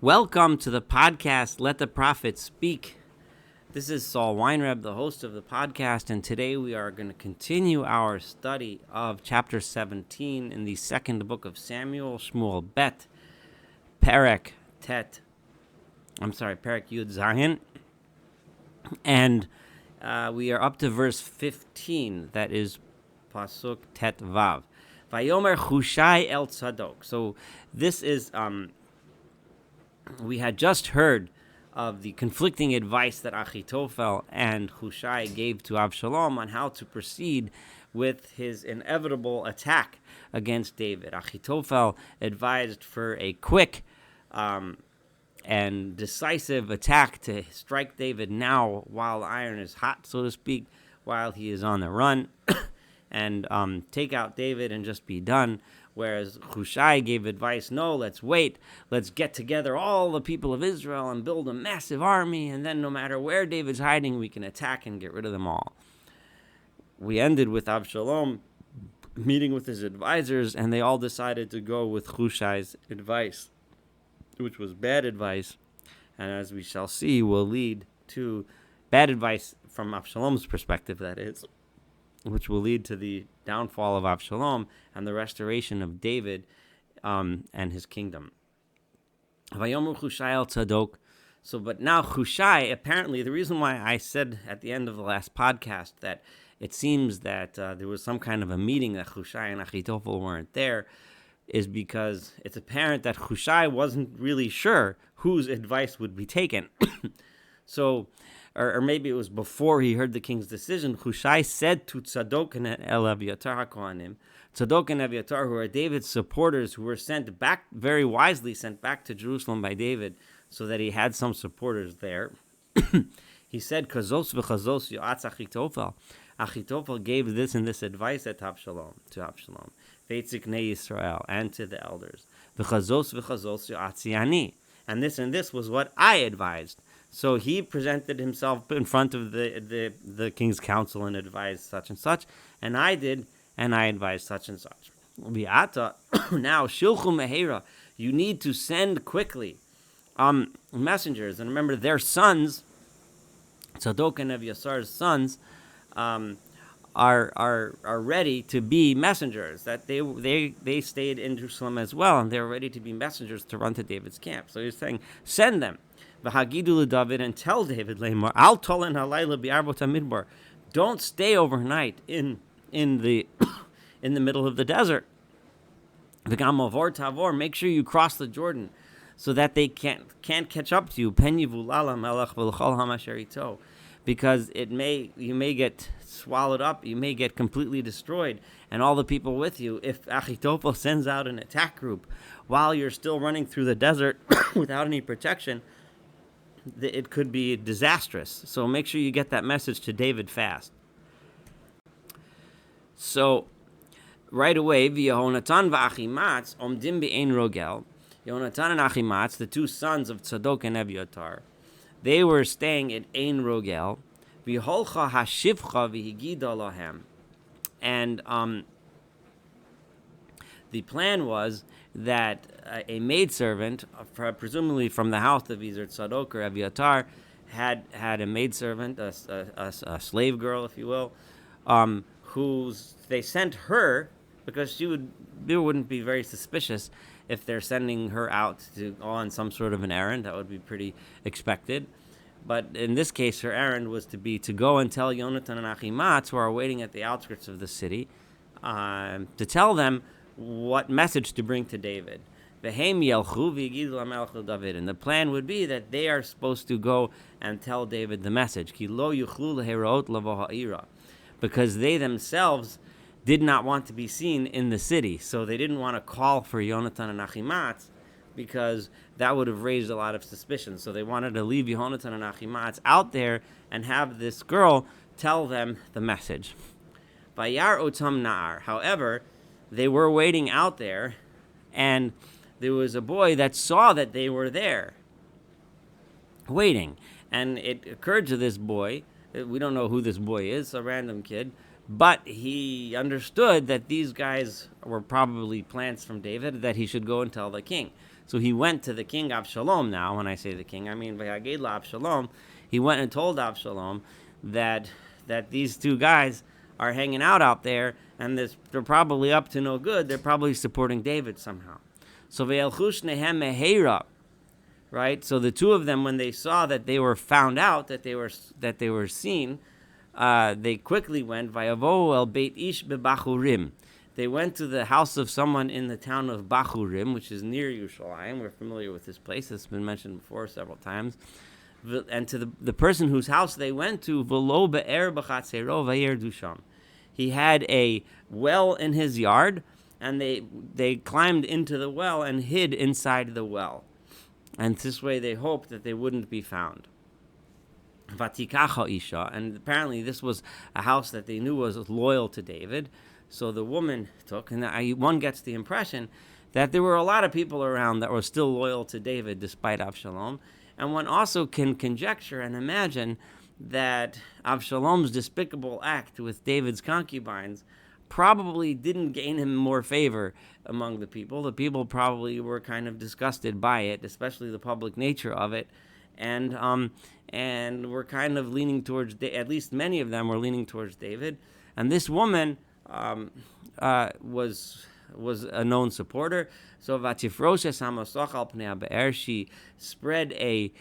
Welcome to the podcast, Let the Prophet Speak. This is Saul Weinreb, the host of the podcast, and today we are going to continue our study of chapter 17 in the second book of Samuel, Shmuel Bet, Perek Yud Zayin, and we are up to verse 15, that is Pasuk Tet Vav. Vayomer Chushai el Tzadok. So this is... we had just heard of the conflicting advice that Achitophel and Chushai gave to Avshalom on how to proceed with his inevitable attack against David. Achitophel advised for a quick and decisive attack to strike David now while iron is hot, so to speak, while he is on the run, and take out David and just be done. Whereas Chushai gave advice, no, let's wait. Let's get together all the people of Israel and build a massive army, and then no matter where David's hiding, we can attack and get rid of them all. We ended with Avshalom meeting with his advisors, and they all decided to go with Chushai's advice, which was bad advice, and as we shall see, will lead to bad advice from Avshalom's perspective, that is, which will lead to the downfall of Avshalom and the restoration of David and his kingdom. Vayomer Chushai el Tzadok. So, but now Chushai, apparently, the reason why I said at the end of the last podcast that it seems that there was some kind of a meeting that Chushai and Achitophel weren't there is because it's apparent that Chushai wasn't really sure whose advice would be taken. So... Or maybe it was before he heard the king's decision, Chushai said to Tzadok and Aviatar HaKohanim, Tzadok and Aviatar, who are David's supporters, who were sent back, very wisely sent back to Jerusalem by David, so that he had some supporters there. He said, Kazos v'chazos yo'atz Achitophel. Achitophel gave this and this advice to Avshalom, Veitziknei Yisrael, and to the elders. V'chazos yo'atzi ani. And this was what I advised. So he presented himself in front of the king's council and advised such and such, and I did, and I advised such and such. Now, shilchu mehera, you need to send quickly messengers, and remember their sons, Tzadok and Abiasar's sons, are ready to be messengers. That they stayed in Jerusalem as well, and they're ready to be messengers to run to David's camp. So he's saying, send them. V'hagidu David, and tell David, Leimor, Al tolen halayla bi'arbot hamidbar. Don't stay overnight in the middle of the desert. V'gam avor tavor, make sure you cross the Jordan, so that they can't catch up to you. Pen yivulala melech v'lchol hamasherito, because you may get swallowed up, you may get completely destroyed, and all the people with you, if Achitophel sends out an attack group while you're still running through the desert without any protection, it could be disastrous. So make sure you get that message to David fast. So right away, Yehonatan v'Achimatz omdim be'ein rogel. Yehonatan and Achimatz, the two sons of Tzadok and Abiatar, they were staying at Ein Rogel. V'holcha hashivcha v'higida lahem. And the plan was that a maidservant, presumably from the house of either Tzadok or Aviatar, had a maidservant, a slave girl, if you will, they sent her because they wouldn't be very suspicious if they're sending her out to go on some sort of an errand. That would be pretty expected. But in this case, her errand was to go and tell Yonatan and Achimatz, who are waiting at the outskirts of the city, to tell them what message to bring to David. And the plan would be that they are supposed to go and tell David the message, because they themselves did not want to be seen in the city, so they didn't want to call for Yonatan and Achimatz, because that would have raised a lot of suspicion. So they wanted to leave Yonatan and Achimatz out there and have this girl tell them the message. Vayar otam na'ar. However, they were waiting out there, and there was a boy that saw that they were there, waiting. And it occurred to this boy, we don't know who this boy is, a random kid, but he understood that these guys were probably plants from David, that he should go and tell the king. So he went to the king Avshalom. Now, when I say the king, I mean Vayagid Avshalom. He went and told Avshalom that these two guys are hanging out there, and they're probably up to no good. They're probably supporting David somehow. So Ve'elchush nehem meheira, right? So the two of them, when they saw that they were found out, that they were seen, they quickly went Vayavo el Beit Ish beBachurim. They went to the house of someone in the town of Bachurim, which is near Yerushalayim. We're familiar with this place. It's been mentioned before several times. And to the person whose house they went to, V'lo be'er b'chatzero v'yer dusham. He had a well in his yard, and they climbed into the well and hid inside the well. And this way they hoped that they wouldn't be found. Vatikacha isha, and apparently this was a house that they knew was loyal to David. So the woman took, and one gets the impression that there were a lot of people around that were still loyal to David despite Avshalom. And one also can conjecture and imagine that Avshalom's despicable act with David's concubines probably didn't gain him more favor among the people. The people probably were kind of disgusted by it, especially the public nature of it, and were kind of leaning towards, at least many of them were leaning towards David. And this woman was a known supporter. So Vatifroshes Hamasach al Pnei HaBe'er, she spread a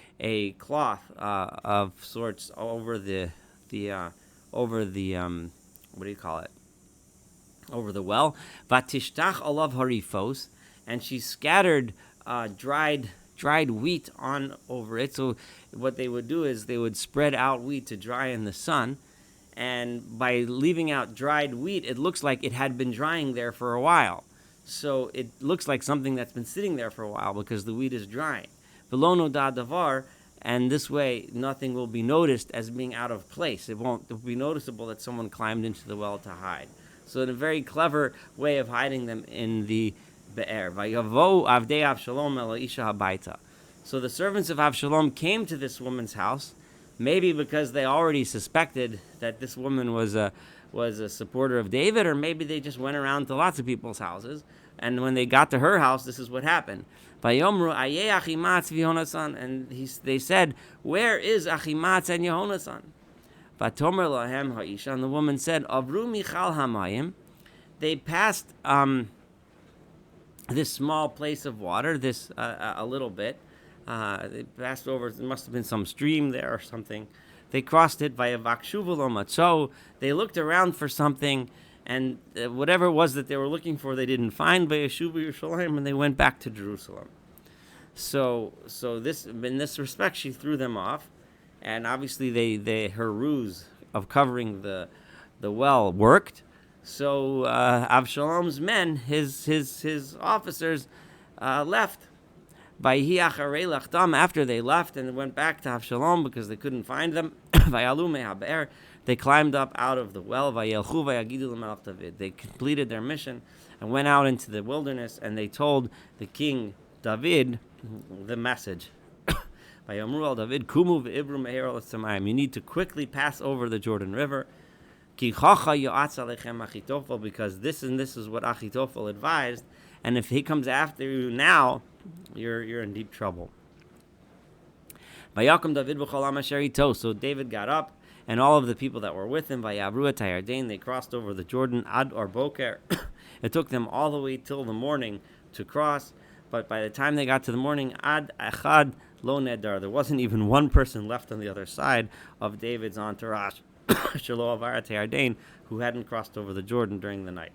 cloth of sorts over the what do you call it? Over the well. Vatishtach olav harifos, and she scattered dried wheat on over it. So what they would do is they would spread out wheat to dry in the sun. And by leaving out dried wheat, it looks like it had been drying there for a while. So it looks like something that's been sitting there for a while because the wheat is drying. Velono da davar, and this way nothing will be noticed as being out of place. It won't be noticeable that someone climbed into the well to hide. So in a very clever way of hiding them in the be'er. Vayavo avdei Avshalom el isha habaita. So the servants of Avshalom came to this woman's house, maybe because they already suspected that this woman was a supporter of David, or maybe they just went around to lots of people's houses. And when they got to her house, this is what happened. Vayomru ayeh Achimatz v'Yehonasan, and they said, "Where is Achimatz and Yehonasan?" Vatomer lahem ha'isha, and the woman said, "Avru michal hamayim." They passed this small place of water, a little bit. They passed over. There must have been some stream there or something. They crossed it via vakshuvu lo matzo. They looked around for something, and whatever it was that they were looking for, they didn't find. Vayeshuvu Yerushalayim, and they went back to Jerusalem. So this, in this respect, she threw them off, and obviously her ruse of covering the well worked. So Avshalom's men, his officers, left. After they left and went back to Avshalom because they couldn't find them, they climbed up out of the well. They completed their mission and went out into the wilderness, and they told the king David the message. You need to quickly pass over the Jordan River, because this is what Achitophel advised, and if he comes after you now, you're in deep trouble. So David got up, and all of the people that were with him, they crossed over the Jordan ad or boker. It took them all the way till the morning to cross, but by the time they got to the morning, ad echad lo nedar, there wasn't even one person left on the other side of David's entourage, shelo avarat hayarden, who hadn't crossed over the Jordan during the night.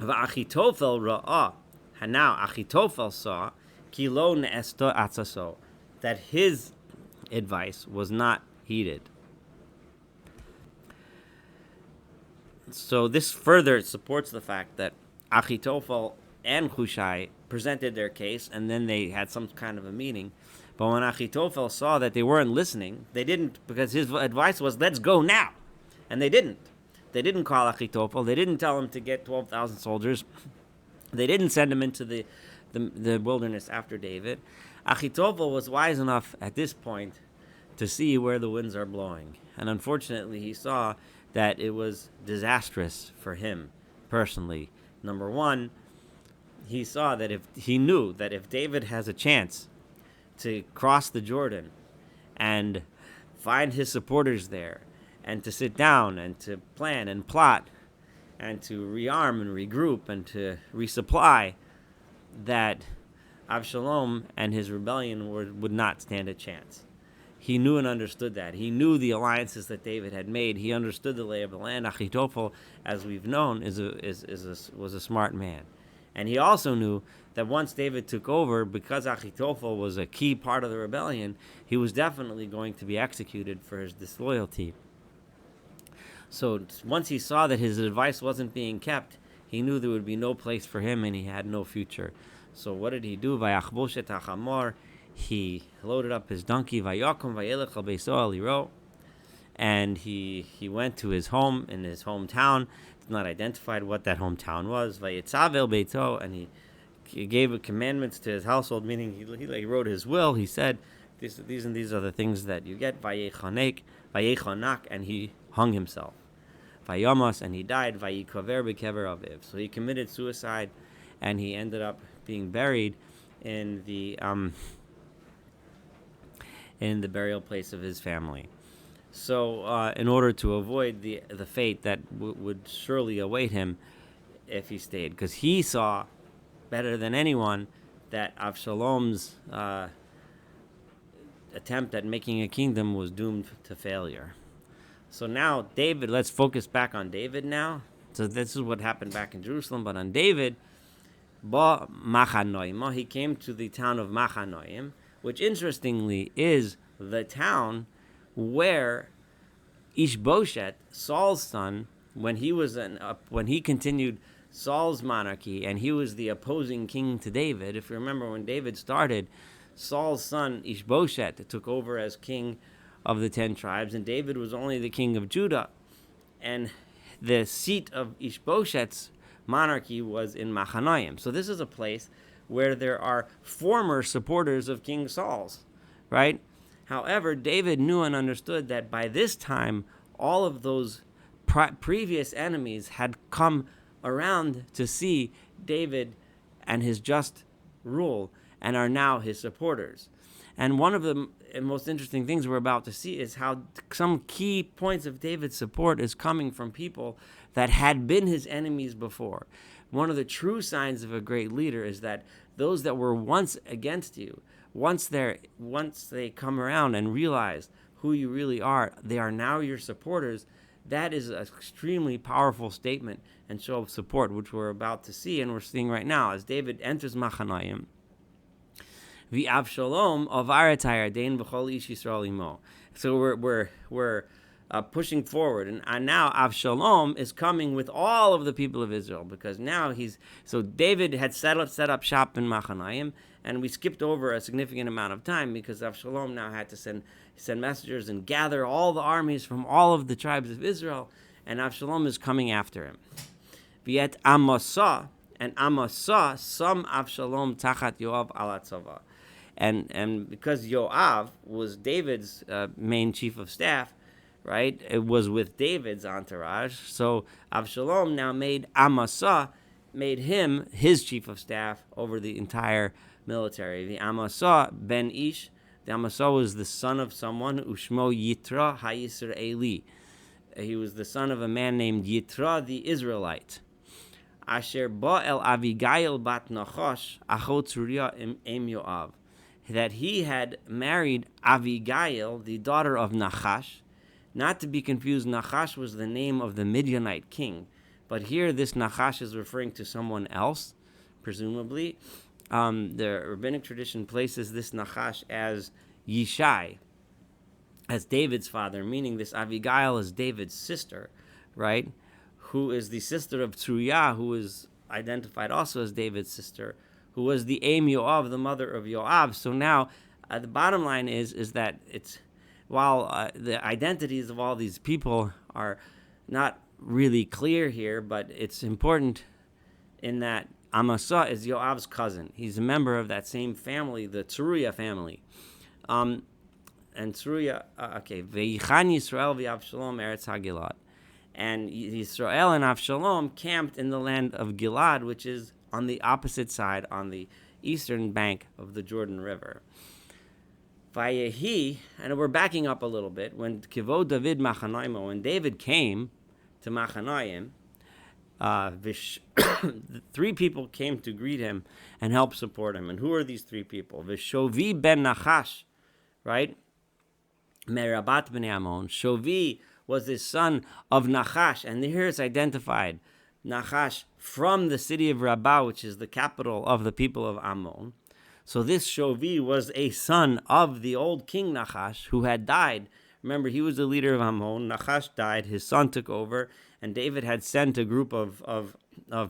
Va'achitophel ra'ah, and now Achitophel saw ki lo ne'esto atzaso, that his advice was not heeded. So this further supports the fact that Achitophel and Chushai presented their case, and then they had some kind of a meeting. But when Achitophel saw that they weren't listening, they didn't, because his advice was, let's go now. And they didn't. They didn't call Achitophel. They didn't tell him to get 12,000 soldiers. They didn't send him into the wilderness after David. Achitophel was wise enough at this point to see where the winds are blowing. And unfortunately, he saw that it was disastrous for him personally. Number one, he saw that he knew that if David has a chance to cross the Jordan and find his supporters there, and to sit down and to plan and plot and to rearm and regroup and to resupply, that Avshalom and his rebellion would not stand a chance. He knew and understood that. He knew the alliances that David had made. He understood the lay of the land. Achitophel, as we've known, was a smart man. And he also knew that once David took over, because Achitophel was a key part of the rebellion, he was definitely going to be executed for his disloyalty. So once he saw that his advice wasn't being kept, he knew there would be no place for him and he had no future. So what did he do? Vayachboshet hachamor. He loaded up his donkey, vayakom vayelech al beiso aliro, and he went to his home in his hometown. It's not identified what that hometown was. Vayetzav el beito, and he gave commandments to his household, meaning he wrote his will. He said, these and these are the things that you get. Vayechanek, and he hung himself. Vayamos, and he died. Vayikaver bekever aviv. So he committed suicide, and he ended up being buried in the burial place of his family. So in order to avoid the fate that would surely await him if he stayed, because he saw better than anyone that Avshalom's attempt at making a kingdom was doomed to failure. So now David, let's focus back on David now. So this is what happened back in Jerusalem, but on David, Machanayim, he came to the town of Machanayim, which interestingly is the town where Ishbosheth, Saul's son, when he continued Saul's monarchy and he was the opposing king to David. If you remember, when David started, Saul's son Ishbosheth took over as king of the 10 tribes, and David was only the king of Judah, and the seat of Ishbosheth's monarchy was in Machanayim. So this is a place where there are former supporters of King Saul's, right? However, David knew and understood that by this time, all of those previous enemies had come around to see David and his just rule and are now his supporters. And one of the most interesting things we're about to see is how some key points of David's support is coming from people that had been his enemies before. One of the true signs of a great leader is that those that were once against you, once they come around and realize who you really are, they are now your supporters. That is an extremely powerful statement and show of support, which we're about to see, and we're seeing right now as David enters Machanayim. The Avshalom of Aretayardain v'chol ish Yisrael imo. So we're pushing forward, and now Avshalom is coming with all of the people of Israel, because now David had set up shop in Machanayim, and we skipped over a significant amount of time because Avshalom now had to send messengers and gather all the armies from all of the tribes of Israel, and Avshalom is coming after him. V'et Amasa, and Amasa some Avshalom tachat Yoav ala tzava. And because Yoav was David's main chief of staff, right, it was with David's entourage, so Avshalom now made Amasa, made him his chief of staff over the entire military. The Amasa ben Ish, the Amasa was the son of someone, Ushmo Yitra HaYisraeli. He was the son of a man named Yitra the Israelite. Asher ba el Avigail bat Nachash, achot Tzruya em Yoav. That he had married Avigail, the daughter of Nachash. Not to be confused, Nachash was the name of the Midianite king. But here this Nachash is referring to someone else, presumably. The rabbinic tradition places this Nachash as Yishai, as David's father, meaning this Avigail is David's sister, right? Who is the sister of Tzruya, who is identified also as David's sister, who was the Aim Yoav, the mother of Yoav. So now, the bottom line is that it's, while the identities of all these people are not really clear here, but it's important in that Amasa is Yoav's cousin. He's a member of that same family, the Tzuruya family. And Tzuruya, Ve'yichan Yisrael v'Avshalom Eretz HaGilad. And Yisrael and Avshalom camped in the land of Gilad, which is on the opposite side, on the eastern bank of the Jordan River. Vayehi, and we're backing up a little bit, when Kivo David Machanayim, when David came to Machanayim, three people came to greet him and help support him. And who are these three people? Vishovi ben Nachash, right? Merabat ben Ammon. Shovi was the son of Nachash, and here it's identified, Nachash from the city of Rabbah, which is the capital of the people of Ammon. So this Shovi was a son of the old king Nachash, who had died. Remember, he was the leader of Ammon. Nachash died. His son took over, and David had sent a group of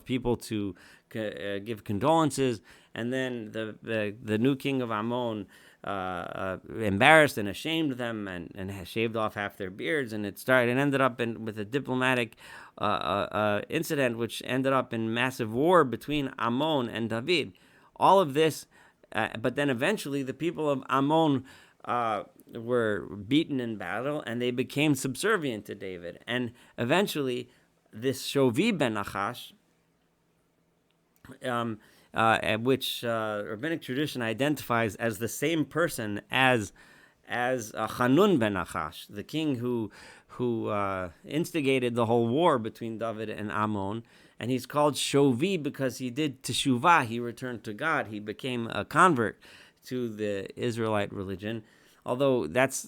people to give condolences. And then the new king of Ammon embarrassed and ashamed them and shaved off half their beards. And it ended up with a diplomatic incident, which ended up in massive war between Ammon and David. All of this, but then eventually the people of Ammon were beaten in battle, and they became subservient to David. And eventually, this Shovi ben Nachash, which rabbinic tradition identifies as the same person as Hanun ben Nachash, the king who instigated the whole war between David and Ammon. And he's called Shovi because he did teshuvah, he returned to God, he became a convert to the Israelite religion. Although that's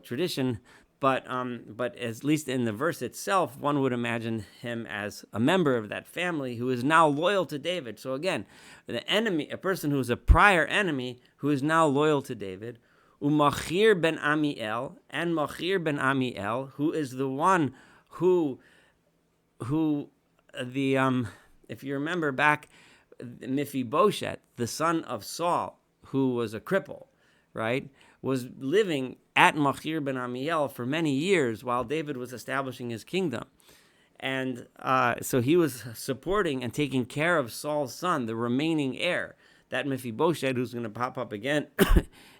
tradition, but at least in the verse itself, one would imagine him as a member of that family who is now loyal to David. So again, the enemy, a person who is a prior enemy who is now loyal to David, Machir ben Amiel, and Machir ben Amiel, who is the one who if you remember back, Mephibosheth, the son of Saul, who was a cripple, right, was living at Machir ben Amiel for many years while David was establishing his kingdom. And so he was supporting and taking care of Saul's son, the remaining heir, that Mephibosheth, who's going to pop up again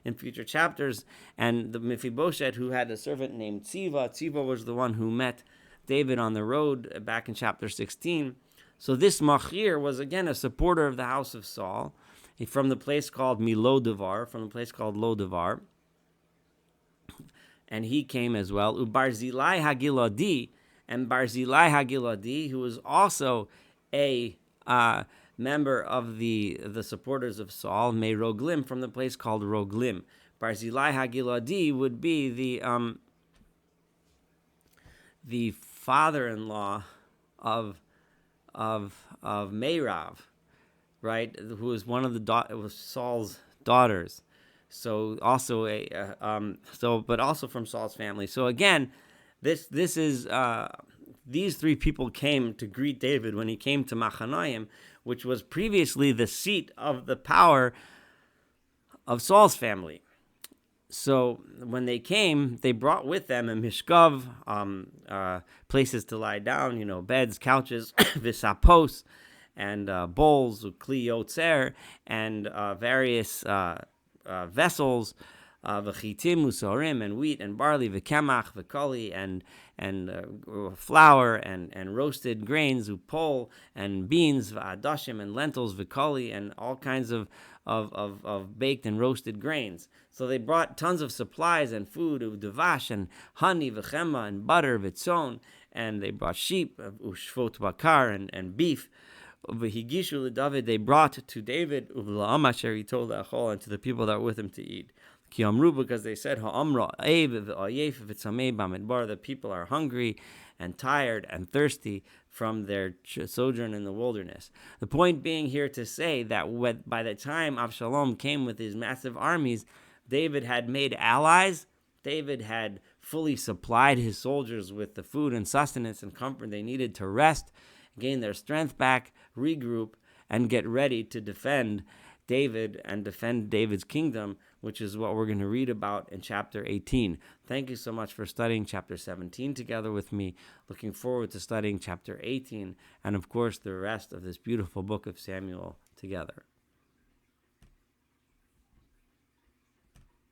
in future chapters. And the Mephibosheth who had a servant named Tziva. Tziva was the one who met David on the road back in chapter 16. So this Machir was again a supporter of the house of Saul, from the place called Milodavar, from the place called Lodavar. And he came as well. Barzillai Hagiladi, and Barzillai Hagiladi, who was also a member of the supporters of Saul, Me Roglim, from the place called Roglim. Barzillai Hagiladi would be the father-in-law of Meirav, right? Who was one of was Saul's daughters. So also but also from Saul's family. So again, this is these three people came to greet David when he came to Machanayim, which was previously the seat of the power of Saul's family. So when they came, they brought with them a mishkav, places to lie down, beds, couches, visapos, and bowls, kli yotzer, and various vessels, v'chitim, usorim, and wheat, and barley, v'kemach, v'koli, and flour, and roasted grains, upol, and beans, v'adashim, and lentils, v'koli, and all kinds of baked and roasted grains. So they brought tons of supplies and food, u'devash, and honey, v'chema, and butter, v'tzon, and they brought sheep, u'shvot bakar, and beef. V'higishu l'David, they brought to David, u'v'la'am asher he told Achol, and to the people that were with him to eat. Ki amru, because they said, ha'amra ev v'ayef v'tzamei b'midbar, the people are hungry and tired and thirsty from their sojourn in the wilderness. The point being here to say that by the time Avshalom came with his massive armies, David had made allies. David had fully supplied his soldiers with the food and sustenance and comfort they needed to rest, gain their strength back, regroup, and get ready to defend David and defend David's kingdom, which is what we're going to read about in chapter 18. Thank you so much for studying chapter 17 together with me. Looking forward to studying chapter 18 and, of course, the rest of this beautiful book of Samuel together.